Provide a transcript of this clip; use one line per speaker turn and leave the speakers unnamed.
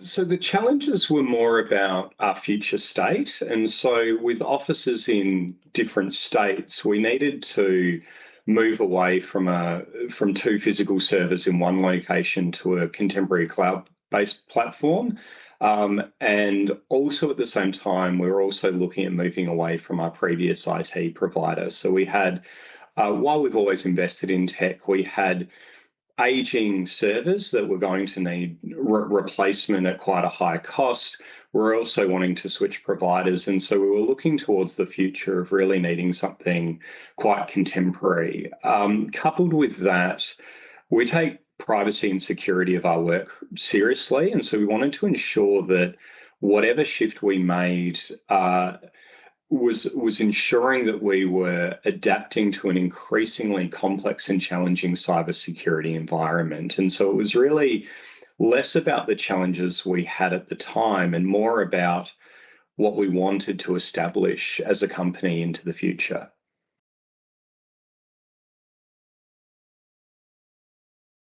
So the challenges were more about our future state. And so with offices in different states, we needed to move away from two physical servers in one location to a contemporary cloud-based platform. And also at the same time, we were also looking at moving away from our previous IT provider. So we had, while we've always invested in tech, we had aging servers that were going to need replacement at quite a high cost. We're also wanting to switch providers. And so we were looking towards the future of really needing something quite contemporary. Coupled with that, we take privacy and security of our work seriously. And so we wanted to ensure that whatever shift we made was ensuring that we were adapting to an increasingly complex and challenging cybersecurity environment. And so it was really less about the challenges we had at the time and more about what we wanted to establish as a company into the future.